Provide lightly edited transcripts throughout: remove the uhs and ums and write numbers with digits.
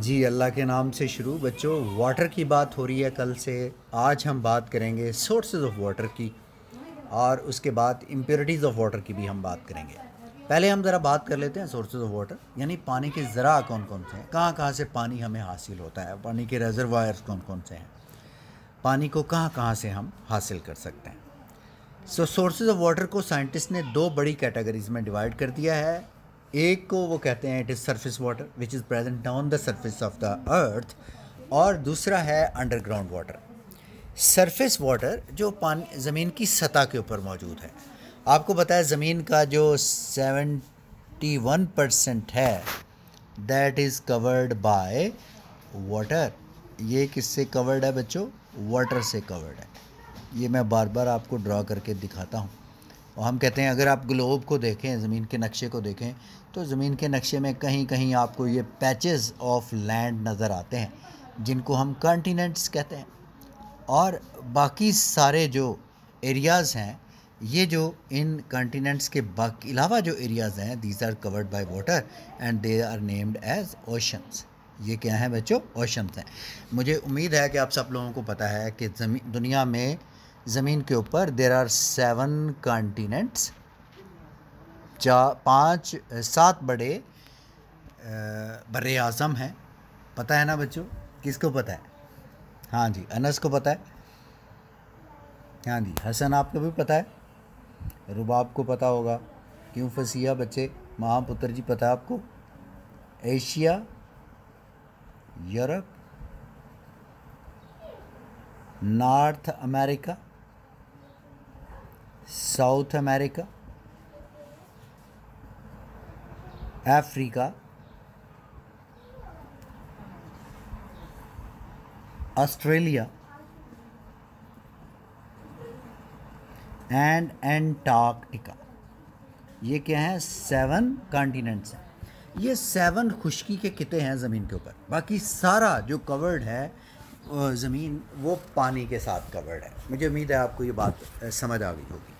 जी अल्लाह के नाम से शुरू बच्चों। वाटर की बात हो रही है कल से। आज हम बात करेंगे सोर्सेज ऑफ वाटर की और उसके बाद इम्प्योरिटीज़ ऑफ वाटर की भी हम बात करेंगे। पहले हम ज़रा बात कर लेते हैं सोर्सेज ऑफ वाटर, यानी पानी के ज़रा कौन कौन से हैं, कहाँ कहाँ से पानी हमें हासिल होता है, पानी के रेजरवायर्स कौन कौन से हैं, पानी को कहाँ कहाँ से हम हासिल कर सकते हैं। सोर्सेज ऑफ वाटर को साइंटिस्ट ने दो बड़ी कैटेगरीज में डिवाइड कर दिया है। एक को वो कहते हैं it is surface water which is present on the surface of the earth, और दूसरा है अंडरग्राउंड वाटर। सरफेस वाटर जो पानी ज़मीन की सतह के ऊपर मौजूद है। आपको पता है ज़मीन का जो 71% है that is covered by water. ये किससे कवर्ड है बच्चों? वाटर से कवर्ड है। ये मैं बार बार आपको ड्रॉ करके दिखाता हूँ। और हम कहते हैं अगर आप ग्लोब को देखें, ज़मीन के नक्शे को देखें, तो ज़मीन के नक्शे में कहीं कहीं आपको ये पैचेस ऑफ लैंड नज़र आते हैं जिनको हम कॉन्टिनेंट्स कहते हैं। और बाकी सारे जो एरियाज़ हैं, ये जो इन कॉन्टिनेंट्स के बाकी अलावा जो एरियाज़ हैं, these are covered by water and they are named as oceans. ये क्या है बच्चों? ओशंस हैं। मुझे उम्मीद है कि आप सब लोगों को पता है कि दुनिया में ज़मीन के ऊपर देर आर 7 कॉन्टिनेंट्स, 7 बड़े बर्रे आज़म हैं। पता है ना बच्चों? किसको पता है? हाँ जी, अनस को पता है। हाँ जी, हसन आपको भी पता है, रुबाब को पता होगा। क्यों फसिया बच्चे, महापुत्र जी पता है आपको? Asia, Europe, north America, south America, Africa, Australia and Antarctica. ये क्या है? 7 कॉन्टिनेंट्स हैं। ये 7 खुश्की के किते हैं ज़मीन के ऊपर। बाकी सारा जो कवर्ड है ज़मीन, वो पानी के साथ कवर्ड है। मुझे उम्मीद है आपको ये बात समझ आ गई होगी।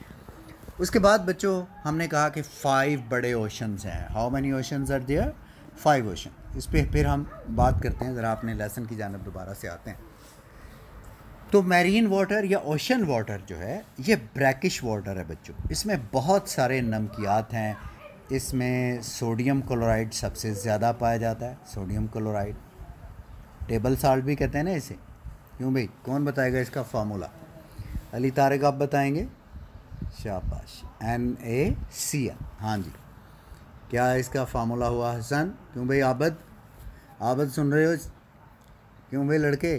उसके बाद बच्चों हमने कहा कि 5 बड़े ओशंस हैं। How many oceans are there? 5 ocean. इस पर फिर हम बात करते हैं। ज़रा अपने लेसन की जानब दोबारा से आते हैं। तो मैरीन वाटर या ओशन वाटर जो है, ये ब्रैकिश वाटर है बच्चों। इसमें बहुत सारे नमकियात हैं। इसमें सोडियम क्लोराइड सबसे ज़्यादा पाया जाता है। सोडियम क्लोराइड, टेबल साल्ट भी कहते हैं ना इसे। क्यों भाई, कौन बताएगा इसका फार्मूला? अली तारिक आप बताएंगे? शाबाश, NaCl। हाँ जी, क्या इसका फार्मूला हुआ हसन? क्यों भाई आबद सुन रहे हो? क्यों भाई लड़के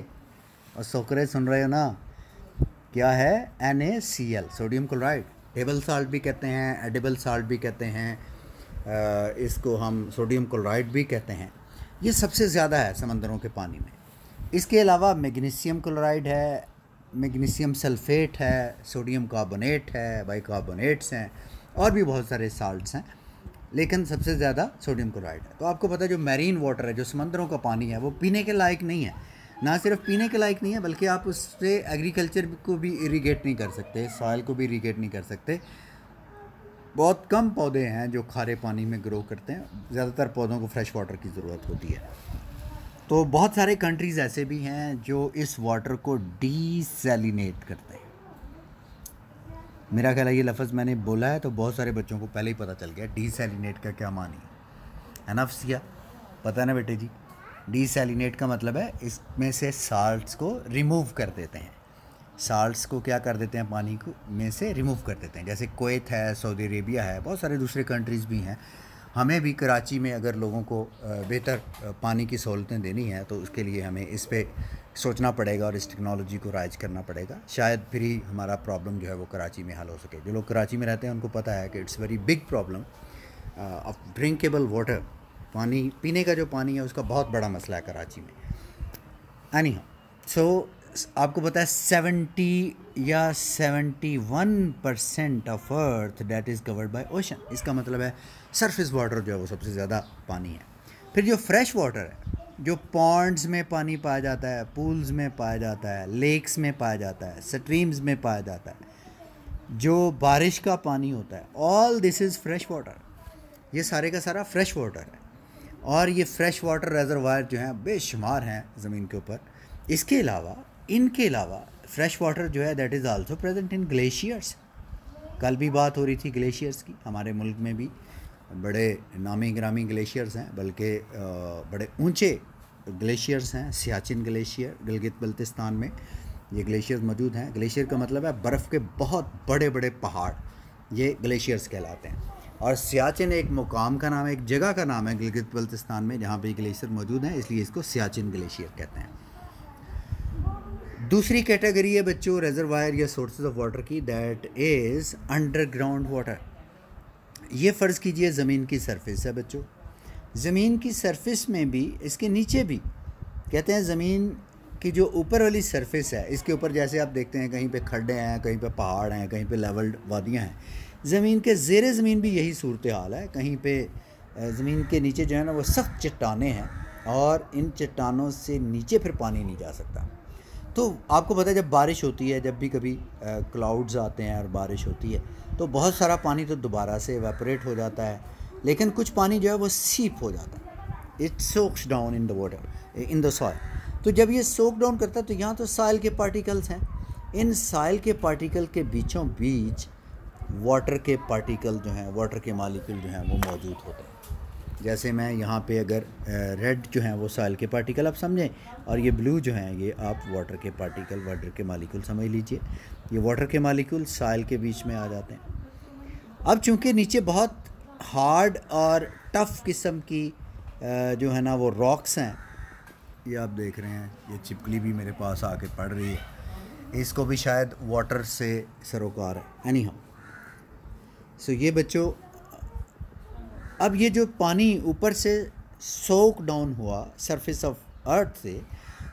और सोकरे सुन रहे हो ना? क्या है? NaCl, sodium chloride. Table salt भी कहते हैं, एडिबल साल्ट भी कहते हैं, इसको हम सोडियम क्लोराइड भी कहते हैं। ये सबसे ज़्यादा है समंदरों के पानी में। इसके अलावा मैग्नीशियम क्लोराइड है, मैग्नीशियम सल्फेट है, सोडियम कार्बोनेट है, बाइकार्बोनेट्स हैं, और भी बहुत सारे साल्ट्स हैं, लेकिन सबसे ज़्यादा सोडियम क्लोराइड है। तो आपको पता है जो मैरीन वाटर है, जो समंदरों का पानी है, वो पीने के लायक नहीं है। ना सिर्फ पीने के लायक नहीं है, बल्कि आप उससे एग्रीकल्चर को भी इरीगेट नहीं कर सकते, सॉइल को भी इरीगेट नहीं कर सकते। बहुत कम पौधे हैं जो खारे पानी में ग्रो करते हैं। ज़्यादातर पौधों को फ्रेश वाटर की ज़रूरत होती है। तो बहुत सारे कंट्रीज़ ऐसे भी हैं जो इस वाटर को डीसैलिनेट करते हैं। मेरा ख्याल है ये लफ्ज़ मैंने बोला है तो बहुत सारे बच्चों को पहले ही पता चल गया डीसैलिनेट का क्या मानी है ना फसिया? पता है ना बेटे जी? डीसैलिनेट का मतलब है इसमें से साल्ट्स को रिमूव कर देते हैं। साल्ट्स को क्या कर देते हैं? पानी को में से रिमूव कर देते हैं। जैसे कुवैत है, सऊदी अरेबिया है, बहुत सारे दूसरे कंट्रीज़ भी हैं। हमें भी कराची में अगर लोगों को बेहतर पानी की सहूलतें देनी है तो उसके लिए हमें इस पे सोचना पड़ेगा और इस टेक्नोलॉजी को राइज करना पड़ेगा। शायद फिर ही हमारा प्रॉब्लम जो है वो कराची में हल हो सके। जो लोग कराची में रहते हैं उनको पता है कि it's very big problem of drinkable water. पानी, पीने का जो पानी है उसका बहुत बड़ा मसला है कराची में। एनी सो आपको पता है 70 या 71% of earth that is covered by ocean. इसका मतलब है सरफेस वाटर जो है वो सबसे ज़्यादा पानी है। फिर जो फ्रेश वाटर है, जो पॉन्ड्स में पानी पाया जाता है, पूल्स में पाया जाता है, लेक्स में पाया जाता है, स्ट्रीम्स में पाया जाता है, जो बारिश का पानी होता है, all this is fresh water. ये सारे का सारा फ्रेश वाटर है। और ये फ्रेश वाटर रेजरवायर जो हैं बेशुमार हैं ज़मीन के ऊपर। इसके अलावा इनके अलावा फ्रेश वाटर जो है that is also present in glaciers. कल भी बात हो रही थी ग्लेशियर्स की। हमारे मुल्क में भी बड़े नामी ग्रामी ग्लेशियर्स हैं, बल्कि बड़े ऊंचे ग्लेशियर्स हैं। सियाचिन ग्लेशियर गिलगित बल्तिस्तान में ये ग्लेशियर्स मौजूद हैं। ग्लेशियर का मतलब है बर्फ़ के बहुत बड़े बड़े पहाड़, ये ग्लेशियर्स कहलाते हैं। और सियाचिन एक मुकाम का नाम है, एक जगह का नाम है गिलगित बल्तिस्तान में जहाँ पे ग्लेशियर मौजूद हैं, इसलिए इसको सियाचिन ग्लेशियर कहते हैं। दूसरी कैटेगरी है बच्चों रेजरवायर या सोर्सेज ऑफ वाटर की, दैट इज़ अंडरग्राउंड वाटर। ये फ़र्ज़ कीजिए ज़मीन की सरफेस है बच्चों। ज़मीन की सरफेस में भी, इसके नीचे भी, कहते हैं ज़मीन की जो ऊपर वाली सरफेस है इसके ऊपर जैसे आप देखते हैं कहीं पे खड्डे हैं, कहीं पे पहाड़ हैं, कहीं पे लेवल्ड वादियाँ हैं। ज़मीन के ज़ेरे ज़मीन भी यही सूरत हाल है। कहीं पे ज़मीन के नीचे जो है ना वो सख्त चट्टानें हैं और इन चट्टानों से नीचे फिर पानी नहीं जा सकता। तो आपको पता है जब बारिश होती है, जब भी कभी क्लाउड्स आते हैं और बारिश होती है तो बहुत सारा पानी तो दोबारा से एवेपोरेट हो जाता है, लेकिन कुछ पानी जो है वो सीप हो जाता है। It socks down in the water in the soil. तो जब ये सोक डाउन करता है तो यहाँ तो सॉइल के पार्टिकल्स हैं। इन सॉइल के पार्टिकल के बीचों बीच वाटर के पार्टिकल जो हैं, वाटर के मॉलिक्यूल जो हैं वो मौजूद होते हैं। जैसे मैं यहाँ पे अगर रेड जो हैं वो सॉइल के पार्टिकल आप समझें और ये ब्लू जो हैं ये आप वाटर के पार्टिकल, वाटर के मॉलिक्यूल समझ लीजिए। ये वाटर के मॉलिक्यूल सॉइल के बीच में आ जाते हैं। अब चूँकि नीचे बहुत हार्ड और टफ़ किस्म की जो है ना वो रॉक्स हैं, ये आप देख रहे हैं, ये छिपकली भी मेरे पास आके पड़ रही है, इसको भी शायद वाटर से सरोकार है। एनी हाउ सो ये बच्चों, अब ये जो पानी ऊपर से सोक डाउन हुआ सरफेस ऑफ अर्थ से,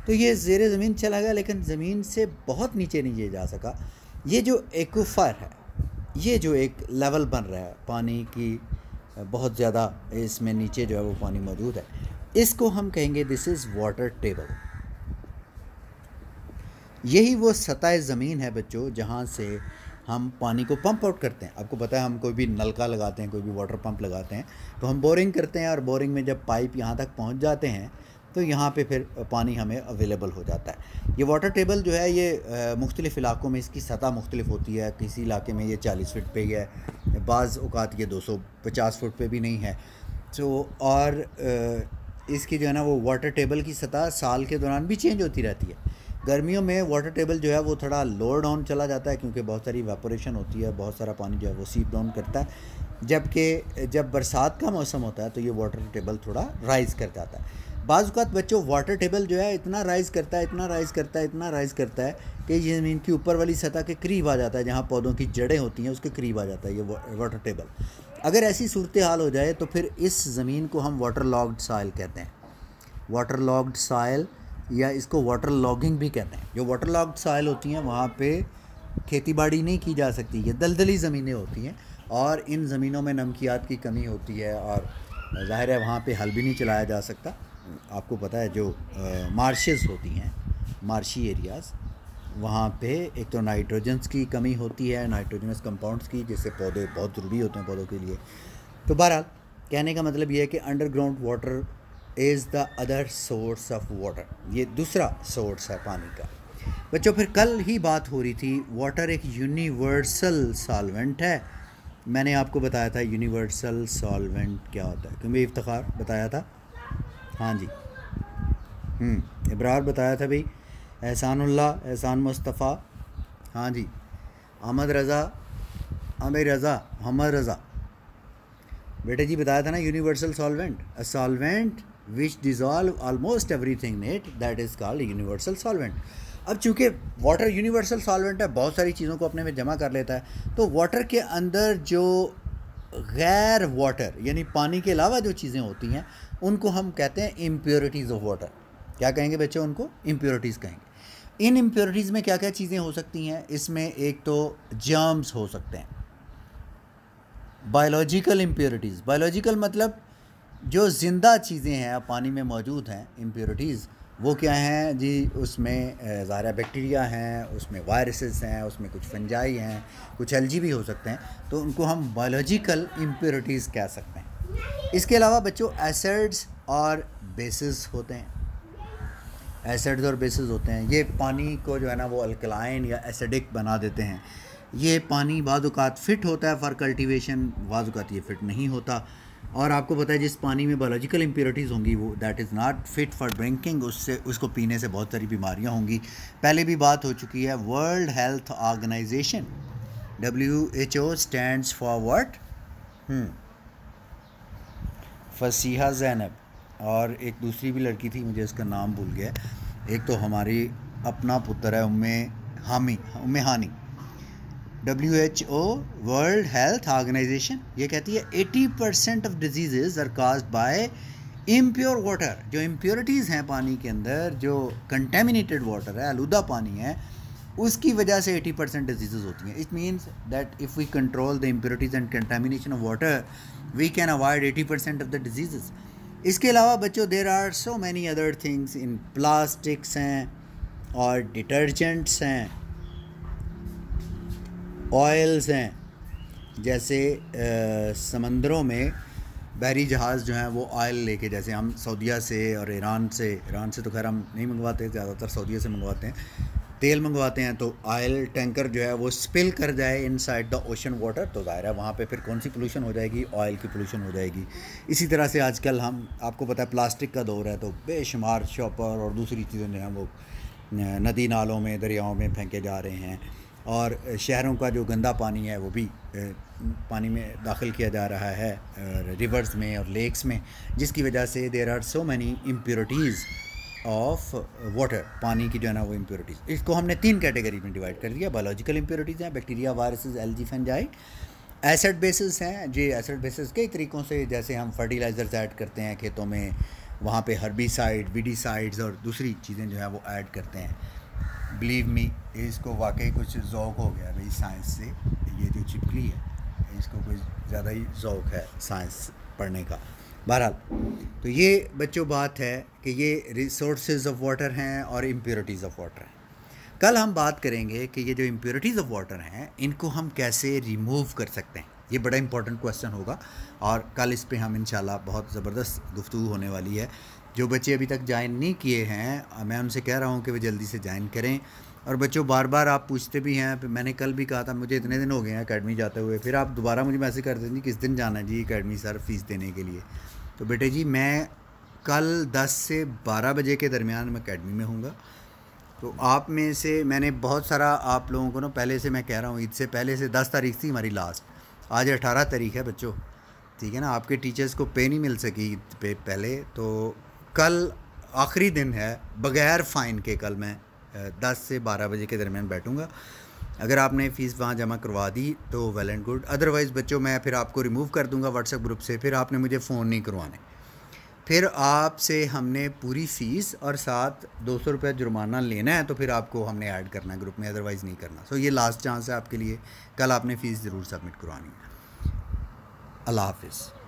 तो ये ज़ेरे ज़मीन चला गया लेकिन ज़मीन से बहुत नीचे नहीं जा सका। ये जो एक्वाफर है, ये जो एक लेवल बन रहा है पानी की, बहुत ज़्यादा इसमें नीचे जो है वो पानी मौजूद है, इसको हम कहेंगे दिस इज़ वाटर टेबल। यही वो सतह ज़मीन है बच्चों जहाँ से हम पानी को पंप आउट करते हैं। आपको पता है हम कोई भी नलका लगाते हैं, कोई भी वाटर पंप लगाते हैं तो हम बोरिंग करते हैं और बोरिंग में जब पाइप यहाँ तक पहुँच जाते हैं तो यहाँ पे फिर पानी हमें अवेलेबल हो जाता है। ये वाटर टेबल जो है ये मुख्तलिफ़ इलाकों में इसकी सतह मुख्तलिफ होती है। किसी इलाके में ये 40 फुट पे ही है, बाज़ औक़ात ये 250 फुट पे भी नहीं है। तो और इसकी जो है ना वो वाटर टेबल की सतह साल के दौरान भी चेंज होती रहती है। गर्मियों में वाटर टेबल जो है वो थोड़ा लोअर डाउन चला जाता है क्योंकि बहुत सारी इवेपोरेशन होती है, बहुत सारा पानी जो है वो सीप डाउन करता है। जबकि जब बरसात का मौसम होता है तो ये वाटर टेबल थोड़ा राइज़ कर जाता है। बाज़ औक़ात बच्चों वाटर टेबल जो है इतना राइज़ करता है, इतना राइज़ करता है, इतना राइज़ करता है कि ये ज़मीन की ऊपर वाली सतह के करीब आ जाता है, जहाँ पौधों की जड़ें होती हैं उसके करीब आ जाता है ये वाटर टेबल। अगर ऐसी सूरत हाल हो जाए तो फिर इस ज़मीन को हम वाटर लॉग्ड सॉइल कहते हैं। वाटर लॉग्ड सॉइल या इसको वाटर लॉगिंग भी कहते हैं। जो वाटर लॉग्ड सॉइल होती हैं वहाँ पे खेती बाड़ी नहीं की जा सकती, ये दलदली ज़मीनें होती हैं और इन ज़मीनों में नमकियात की कमी होती है और ज़ाहिर है वहाँ पे हल भी नहीं चलाया जा सकता। आपको पता है जो मार्शेस होती हैं, मार्शी एरियाज़, वहाँ पे एक तो नाइट्रोजन्स की कमी होती है, नाइट्रोजनस कंपाउंड्स की, जिससे पौधे बहुत ज़रूरी होते हैं पौधों के लिए। तो बहरहाल कहने का मतलब ये है कि underground water is the other source of water, ये दूसरा सोर्स है पानी का। बच्चों फिर कल ही बात हो रही थी वाटर एक यूनिवर्सल सॉल्वेंट है। मैंने आपको बताया था यूनिवर्सल सॉल्वेंट क्या होता है, क्योंकि इफ्तिखार बताया था, हाँ जी, इब्रार बताया था भाई, एहसानुल्लाह, एहसान मुस्तफ़ा, हाँ जी, अहमद रज़ा, आमिर रज़ा, मोहम्मद रज़ा, बेटे जी बताया था ना universal solvent, a solvent which dissolve almost everything in it, that is called universal solvent. अब चूँकि वाटर यूनिवर्सल सॉल्वेंट है, बहुत सारी चीज़ों को अपने में जमा कर लेता है, तो वाटर के अंदर जो गैर वाटर यानी पानी के अलावा जो चीज़ें होती हैं उनको हम कहते हैं इम्प्योरिटीज़ ऑफ वाटर। क्या कहेंगे बच्चों? उनको इम्प्योरिटीज़ कहेंगे। इन इम्प्योरिटीज़ में क्या क्या चीज़ें हो सकती हैं? इसमें एक तो जर्म्स हो सकते हैं, बायोलॉजिकल इम्प्योरिटीज़, बायोलॉजिकल मतलब जो ज़िंदा चीज़ें हैं पानी में मौजूद हैं, इम्प्योरिटीज़ वो क्या हैं जी? उसमें ज़ाहिर बैक्टीरिया हैं, उसमें वायरसेस हैं, उसमें कुछ फंजाई हैं, कुछ एल्गी भी हो सकते हैं, तो उनको हम बायोलॉजिकल इम्प्योरिटीज़ कह सकते हैं। इसके अलावा बच्चों एसिड्स और बेसिस होते हैं, एसिड्स और बेसिस होते हैं। ये पानी को जो है ना वो अल्कलाइन या एसिडिक बना देते हैं। ये पानी बाज़ औक़ात फ़िट होता है फॉर कल्टीवेशन, बाज़ औक़ात ये फ़िट नहीं होता। और आपको पता है जिस पानी में बायोलॉजिकल इम्प्योरिटीज़ होंगी वो that is not fit for drinking, उसको पीने से बहुत सारी बीमारियां होंगी। पहले भी बात हो चुकी है। World health organization WHO stands for what? Fasiha Zainab, और एक दूसरी भी लड़की थी, मुझे इसका नाम भूल गया। एक तो हमारी अपना पुत्र है Umme Hani. WHO world health organisation ये कहती है 80% of disease are caused by impure water. जो इम्प्योरिटीज़ हैं पानी के अंदर, जो कंटेमिनेटेड वाटर है, आलूदा पानी है, उसकी वजह से 80% डिजीज़ होती हैं। It means that if we control the impurities and contamination of water we can avoid 80% of the disease. इसके अलावा बच्चों there are so many other things in plastics हैं और डिटर्जेंट्स हैं, ऑयल्स हैं। जैसे समंदरों में बहरी जहाज़ जो हैं वो ऑयल लेके, जैसे हम सऊदीया से और ईरान से तो खैर हम नहीं मंगवाते, ज़्यादातर सऊदीया से मंगवाते हैं, तेल मंगवाते हैं। तो ऑयल टैंकर जो है वो स्पिल कर जाए इनसाइड द ओशन वाटर, तो ज़ाहिर है वहाँ पे फिर कौन सी पोल्यूशन हो जाएगी? ऑयल की पोल्यूशन हो जाएगी। इसी तरह से आजकल आपको पता है प्लास्टिक का दौर है, तो बेशुमार शॉपर और दूसरी चीज़ें जो हैं वो नदी नालों में, दरियाओं में फेंके जा रहे हैं। और शहरों का जो गंदा पानी है वो भी पानी में दाखिल किया जा रहा है रिवर्स में और लेक्स में, जिसकी वजह से there are so many impurities of water. पानी की जो है ना वो इम्प्योरिटीज़, इसको हमने 3 कैटेगरी में डिवाइड कर दिया। बायोलॉजिकल इम्प्योरिटीज़ हैं, bacteria, viruses, algae, fungi. Acid basis हैं जी। एसिड बेसिस कई तरीक़ों से, जैसे हम फर्टिलाइज़र्स ऐड करते हैं खेतों में, वहाँ पे हर्बिसाइड, वीडिसाइड्स और दूसरी चीज़ें जो है वो ऐड करते हैं। बिलीव मी, इसको वाकई कुछ ज़ौक़ हो गया भाई साइंस से। ये जो चिपकली है इसको कुछ ज़्यादा ही ज़ौक़ है साइंस पढ़ने का। बहरहाल, तो ये बच्चों बात है कि ये रिसोर्सेज ऑफ वाटर हैं और इम्प्योरिटीज़ ऑफ वाटर हैं। कल हम बात करेंगे कि ये जो इम्प्योरिटीज़ ऑफ वाटर हैं इनको हम कैसे रिमूव कर सकते हैं। ये बड़ा इंपॉर्टेंट क्वेश्चन होगा और कल इस पे हम इंशाल्लाह बहुत ज़बरदस्त गुफ्तगू होने वाली है। जो बच्चे अभी तक ज्वाइन नहीं किए हैं, मैं उनसे कह रहा हूँ कि वे जल्दी से ज्वाइन करें। और बच्चों बार बार आप पूछते भी हैं, मैंने कल भी कहा था मुझे इतने दिन हो गए हैं अकेडमी जाते हुए, फिर आप दोबारा मुझे मैसेज कर दें जी किस दिन जाना है जी अकेडमी सर फ़ीस देने के लिए। तो बेटे जी मैं कल 10 से 12 बजे के दरमियान मैं अकेडमी में हूँगा। तो आप में से मैंने बहुत सारा आप लोगों को ना पहले से मैं कह रहा हूँ, ईद से पहले से 10 तारीख थी हमारी लास्ट, आज 18 तारीख है बच्चों, ठीक है ना। आपके टीचर्स को पे नहीं मिल सकी ईद पे पहले, तो कल आखिरी दिन है बग़ैर फ़ाइन के। कल मैं 10 से 12 बजे के दरमियान बैठूँगा। अगर आपने फ़ीस वहाँ जमा करवा दी तो वेल एंड गुड, अदरवाइज़ बच्चों मैं फिर आपको रिमूव कर दूँगा व्हाट्सएप ग्रुप से। फिर आपने मुझे फ़ोन नहीं करवाने, फिर आपसे हमने पूरी फ़ीस और साथ 200 रुपये जुर्माना लेना है, तो फिर आपको हमने ऐड करना है ग्रुप में, अदरवाइज़ नहीं करना। सो ये लास्ट चांस है आपके लिए, कल आपने फ़ीस ज़रूर सबमिट करवानी है। अल्लाह हाफ़िज़।